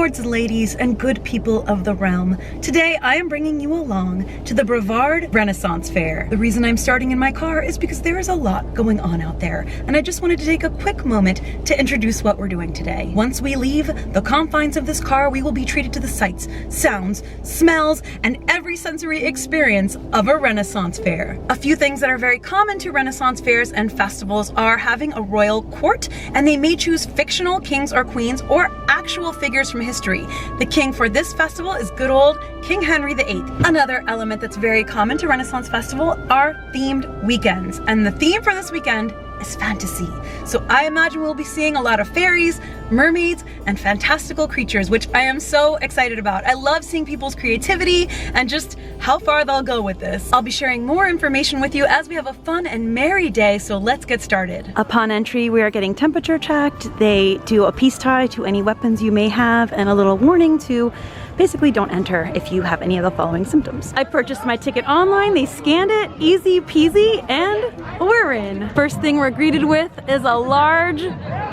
lords, ladies, and good people of the realm. Today I am bringing you along to the Brevard Renaissance Fair. The reason I'm starting in my car is because there is a lot going on out there, and I just wanted to take a quick moment to introduce what we're doing today. Once we leave the confines of this car, we will be treated to the sights, sounds, smells, and every sensory experience of a Renaissance fair. A few things that are very common to Renaissance fairs and festivals are having a royal court, and they may choose fictional kings or queens or actual figures from history. The king for this festival is good old King Henry VIII. Another element that's very common to Renaissance Festival are themed weekends, and the theme for this weekend is fantasy. So I imagine we'll be seeing a lot of fairies, mermaids, and fantastical creatures, which I am so excited about. I love seeing people's creativity and just how far they'll go with this. I'll be sharing more information with you as we have a fun and merry day, so let's get started. Upon entry, we are getting temperature checked. They do a peace tie to any weapons you may have and a little warning to basically don't enter if you have any of the following symptoms. I purchased my ticket online, they scanned it, easy peasy, and we're in. First thing we're greeted with is a large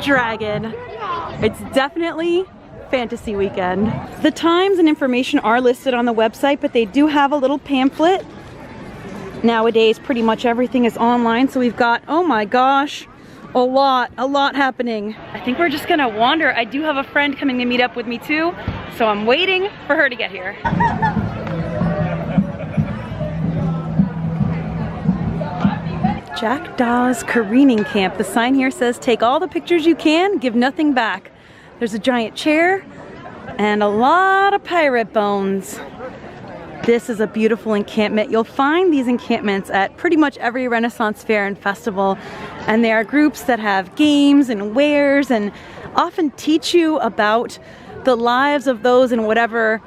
dragon. It's definitely fantasy weekend. The times and information are listed on the website, but they do have a little pamphlet. Nowadays, pretty much everything is online, so we've got, oh my gosh, a lot happening. I think we're just gonna wander. I do have a friend coming to meet up with me too, so I'm waiting for her to get here. Jack Dawes Careening Camp. The sign here says, take all the pictures you can, give nothing back. There's a giant chair and a lot of pirate bones. This is a beautiful encampment. You'll find these encampments at pretty much every Renaissance fair and festival, and they are groups that have games and wares and often teach you about the lives of those in whatever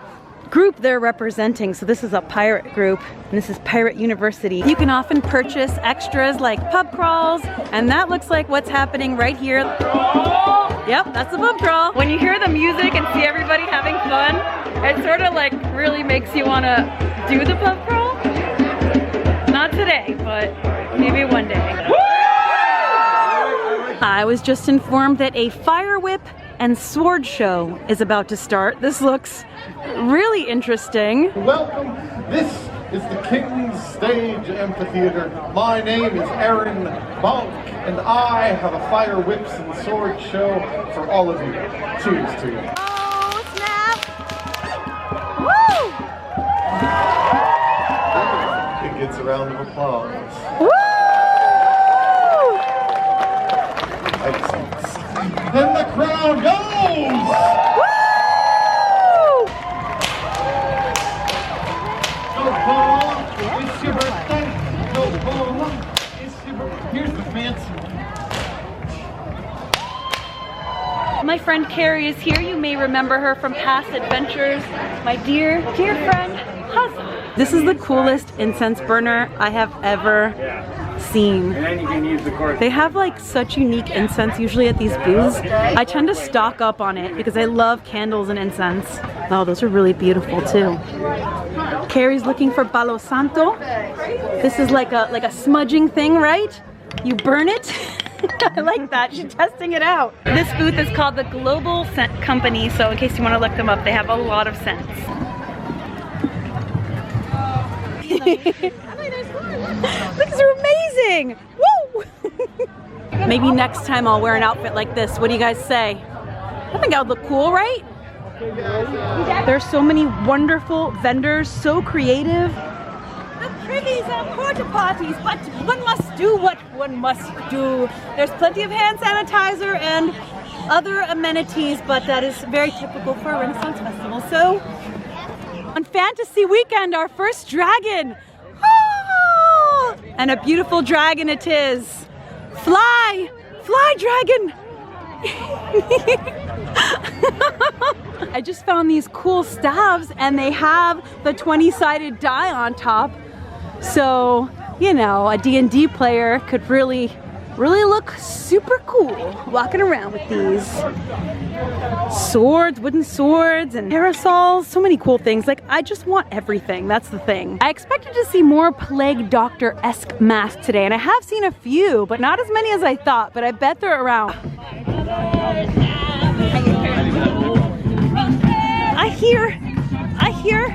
group they're representing. So this is a pirate group, and this is Pirate University. You can often purchase extras like pub crawls, and that looks like what's happening right here. Yep, that's the pub crawl. When you hear the music and see everybody having fun, it sort of like really makes you want to do the pub crawl. Not today, but maybe one day. I was just informed that a fire whip and sword show is about to start. This looks really interesting. Welcome. This is the King's Stage Amphitheater. My name is Aaron Bonk, and I have a fire whips and sword show for all of you. Cheers to you. Oh, snap! Woo! It gets a round of applause. Woo! Then the crowd goes! Woo! It's your birthday. It's your birthday. Here's the fancy one. My friend Carrie is here. You may remember her from past adventures. My dear friend, Huzzah. This is the coolest incense burner I have ever seen. And then you can use the cord. They have like such unique incense usually at these booths. I tend to stock up on it because I love candles and incense. Oh, those are really beautiful too. Carrie's looking for Palo Santo. This is like a smudging thing, right? You burn it. I like that. She's testing it out. This booth is called the Global Scent Company, so in case you want to look them up, they have a lot of scents. These are amazing! Woo! Maybe next time I'll wear an outfit like this. What do you guys say? I think I would look cool, right? There's so many wonderful vendors, so creative. The privies are porta potties, but one must do what one must do. There's plenty of hand sanitizer and other amenities, but that is very typical for a Renaissance festival. So, on Fantasy Weekend, our first dragon. Ah! And a beautiful dragon it is. Fly! Fly, dragon! I just found these cool staves, and they have the 20-sided die on top. So, you know, a D&D player could really look super cool walking around with these. Swords, wooden swords, and parasols, so many cool things. Like, I just want everything, that's the thing. I expected to see more Plague Doctor-esque masks today, and I have seen a few, but not as many as I thought, but I bet they're around. hear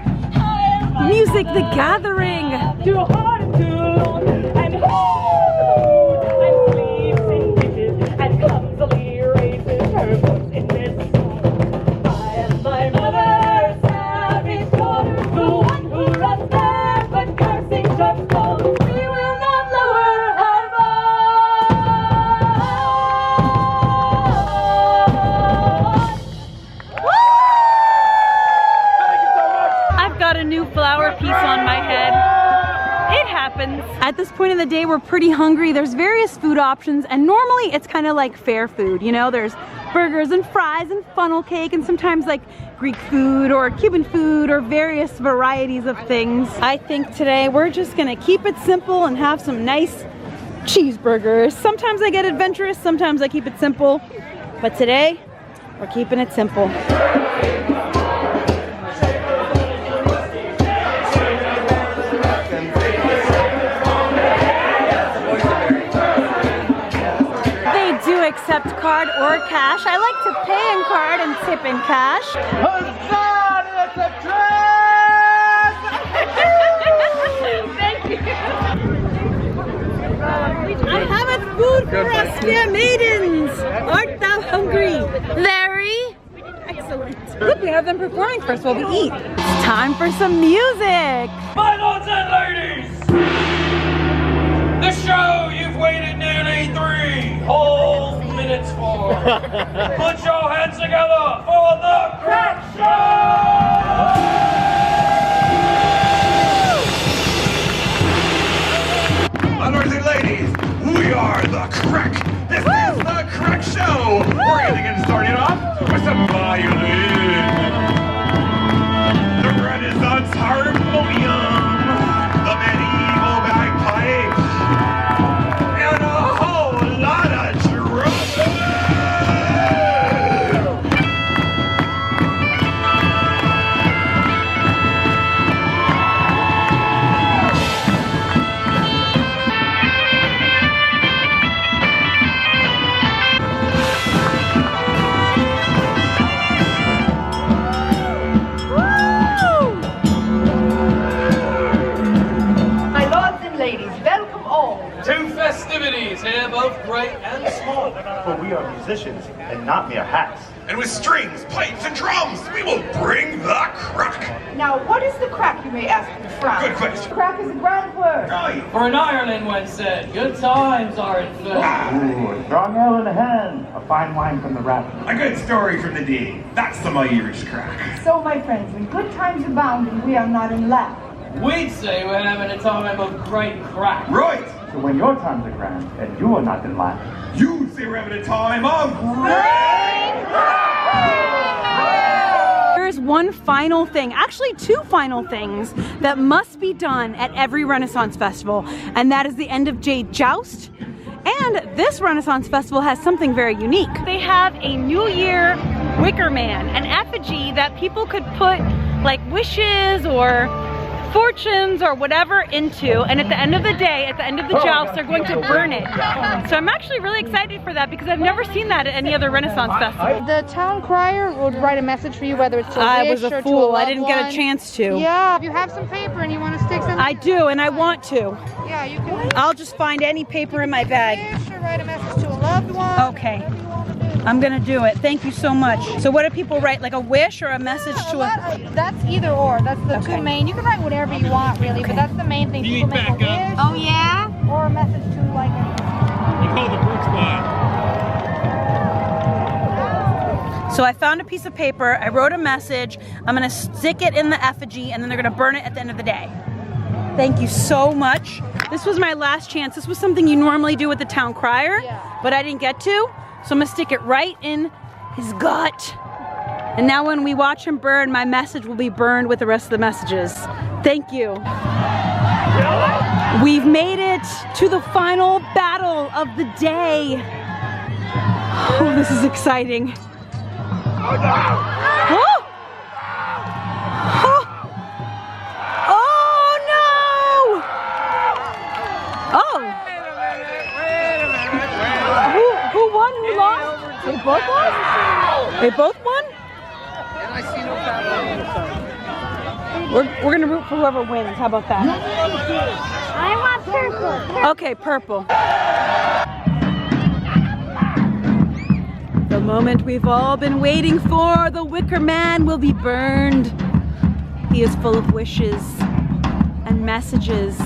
music, the gathering. Too hard and tune, and hold and sleeps in dishes, and clumsily erases her books in this. I am my mother's savage daughter, the one who runs there, but cursing just calls. We will not lower our voice. I've got a new flower piece on my head. It happens. At this point in the day, we're pretty hungry. There's various food options, and normally it's kind of like fair food, you know? There's burgers and fries and funnel cake, and sometimes like Greek food or Cuban food or various varieties of things. I think today we're just gonna keep it simple and have some nice cheeseburgers. Sometimes I get adventurous, sometimes I keep it simple, but today we're keeping it simple. Accept card or cash. I like to pay in card and tip in cash. Thank you. I have a food for us, dear maidens. Art thou hungry? Very. Excellent. Look, we have them performing first while we eat. It's time for some music. My lords and ladies, the show you've waited nearly 3 whole minutes for. Put your hands together for the Craic Show! My lords and ladies, we are the Craic. This is the Craic Show. We're going to get started off with some violin, the Renaissance harmonium, the medieval bagpipe, and a whole lot of drums. Festivities here, both great and small. For we are musicians and not mere hacks. And with strings, pipes, and drums, we will bring the Craic. Now, what is the Craic, you may ask me, Frank? Good question. Craic is a grand word. Right. For in Ireland once said, good times are in food. Ooh, a strong ale in the hand, a fine wine from the rack. A good story from the day. That's the Irish Craic. So, my friends, when good times abound and we are not in lack. We'd say we're having a time of great crack. Right. So when your times are grand and you are not in lack, You say we're having a time of great crack. There's one final thing, actually 2 final things that must be done at every Renaissance festival, and that is the end of Joust. And this Renaissance festival has something very unique. They have a New Year Wicker Man, an effigy that people could put like wishes or fortunes or whatever into, and at the end of the day, at the end of the joust, they're going to burn it. So I'm actually really excited for that because I've never seen that at any other Renaissance festival. The town crier would write a message for you, whether it's to a I wish was a or to a fool. loved I didn't get a one. chance to. Yeah, if you have some paper and you want to stick something. I do, and I want to. Yeah, you can. I'll just find any paper in my bag. Wish or write a message to a loved one. Okay. I'm gonna do it. Thank you so much. So what do people write? Like a wish or a message to a... That's either or. That's the Okay. 2 main. You can write whatever you want, really, but that's the main thing. People make a wish. Oh yeah? Or a message to like. So I found a piece of paper, I wrote a message, I'm gonna stick it in the effigy, and then they're gonna burn it at the end of the day. Thank you so much. This was my last chance. This was something you normally do with the town crier, but I didn't get to. So I'm gonna stick it right in his gut. And now when we watch him burn, my message will be burned with the rest of the messages. Thank you. We've made it to the final battle of the day. Oh, this is exciting. Oh! Oh! Oh no! Oh! Who won? Who lost? They both won? They both won? We're gonna root for whoever wins. How about that? I want purple. Okay, purple. The moment we've all been waiting for, the Wicker Man will be burned. He is full of wishes and messages.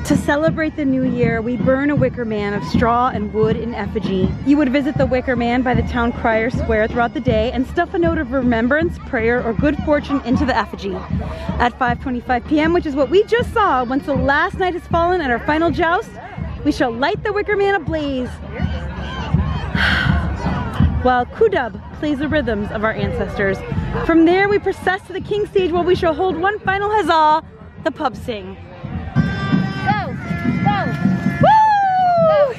To celebrate the new year, we burn a Wicker Man of straw and wood in effigy. You would visit the Wicker Man by the town crier square throughout the day and stuff a note of remembrance, prayer, or good fortune into the effigy. At 5:25 p.m., which is what we just saw, once the last night has fallen at our final joust, we shall light the Wicker Man ablaze, while Kudub plays the rhythms of our ancestors. From there, we process to the King stage, where we shall hold one final huzzah, the pub sing. Go! Go! Woo!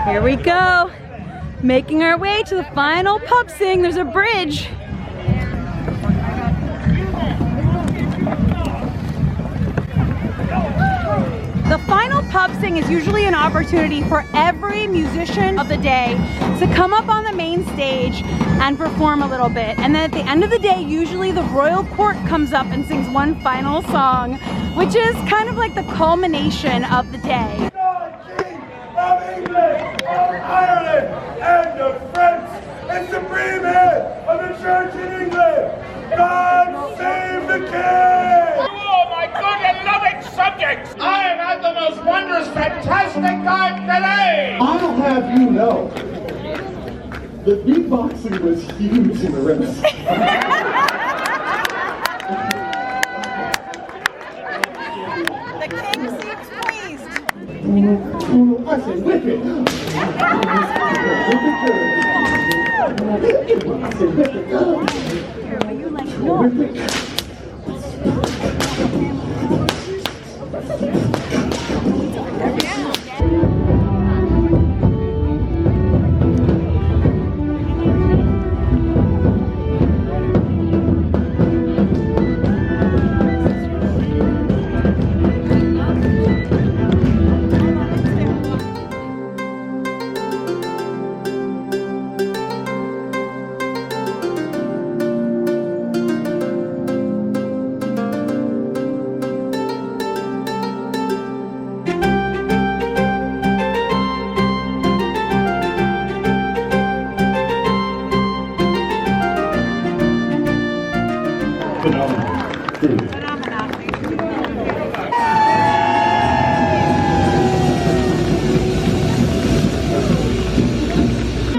Here we go, making our way to the final pub sing. There's a bridge. The final pub sing is usually an opportunity for every musician of the day to come up on the main stage and perform a little bit. And then at the end of the day, usually the royal court comes up and sings one final song, which is kind of like the culmination of the day. King of England, of Ireland, and of France, and supreme head of the church in England, God save the King! Oh, my good and loving subjects! I have had the most wondrous, fantastic time today! I'll have you know that beatboxing was huge in the Renaissance. The king seems pleased. I say wicked. Are you like, no?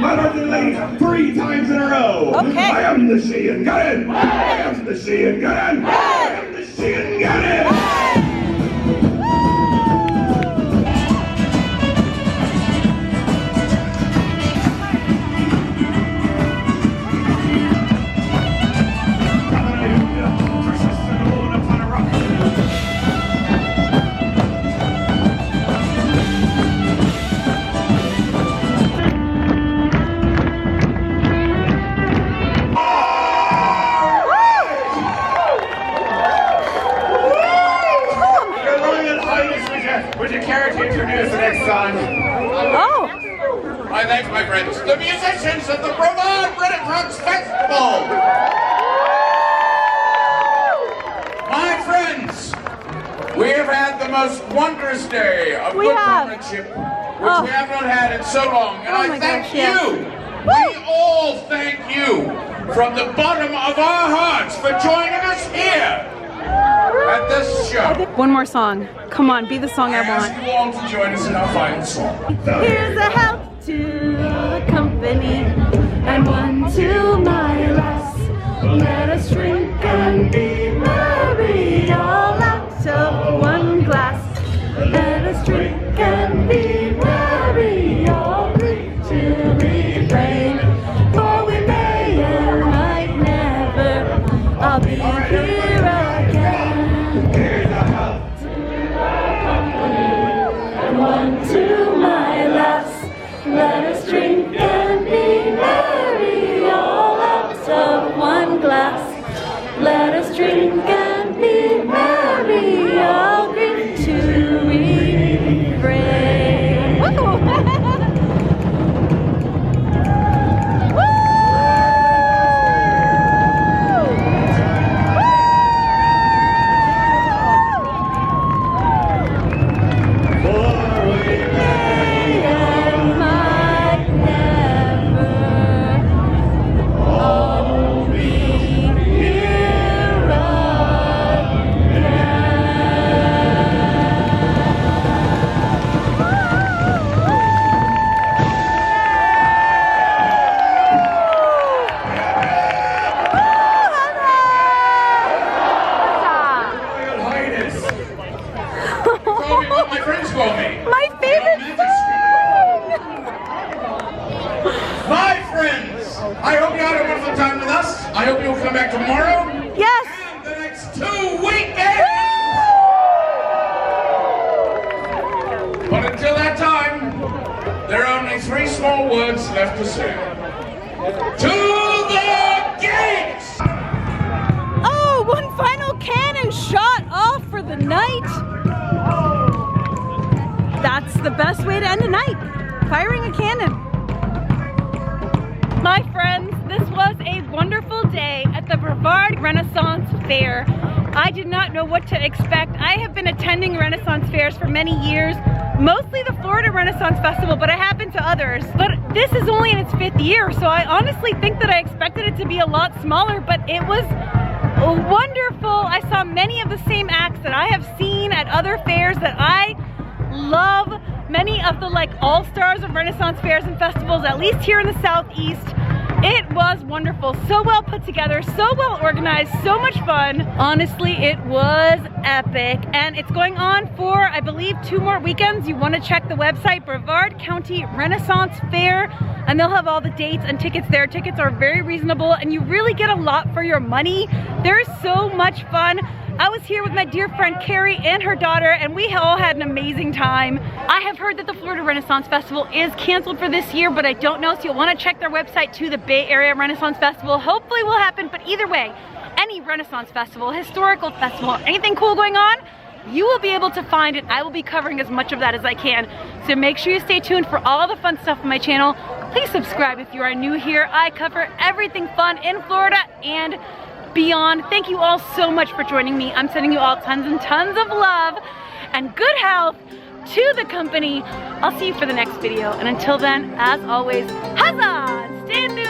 My lords and ladies, 3 times in a row. Okay. I am the Sheehan Gunnin. I am the Sheehan Gunnin. I am the Sheehan Gunnin. most wondrous day of good comradeship, which we have not had in so long. And I thank you. We all thank you from the bottom of our hearts for joining us here at this show. One more song. Come on, be the song I want. I ask you all to join us in our final song. Here's a health to the company and one to my lass. Let us drink and be merry all out of one glass. Let us drink and be merry, all three to refrain. For we may and might never all be here again. Here's a health to the company and one to my lass. Let us drink and be merry, all out of one glass. Let us drink and be merry, all grief to refrain. Woo! I hope you had a wonderful time with us. I hope you'll come back tomorrow. Yes. And the next 2 weekends. But until that time, there are only 3 small words left to say. To the gates! Oh, one final cannon shot off for the night. That's the best way to end a night. Firing a cannon. My friends, this was a wonderful day at the Brevard Renaissance Fair. I did not know what to expect. I have been attending Renaissance fairs for many years, mostly the Florida Renaissance Festival, but I have been to others. But this is only in its 5th year, so I honestly think that I expected it to be a lot smaller, but it was wonderful. I saw many of the same acts that I have seen at other fairs that I love. Many of the all-stars of Renaissance fairs and festivals, at least here in the Southeast. It was wonderful, so well put together, so well organized, so much fun. Honestly, it was epic, and it's going on for, I believe, 2 more weekends. You want to check the website, Brevard County Renaissance Fair, and they'll have all the dates and tickets there. Tickets are very reasonable, and you really get a lot for your money. There's so much fun. I was here with my dear friend Carrie and her daughter, and we all had an amazing time. I have heard that the Florida Renaissance Festival is canceled for this year, but I don't know, so you'll want to check their website too. The Bay Area Renaissance Festival hopefully will happen, but either way, any Renaissance festival, historical festival, anything cool going on, you will be able to find it. I will be covering as much of that as I can, so make sure you stay tuned for all the fun stuff on my channel. Please subscribe if you are new here. I cover everything fun in Florida and beyond. Thank you all so much for joining me. I'm sending you all tons and tons of love and good health to the company. I'll see you for the next video, and until then, as always, huzzah! Stay enthused!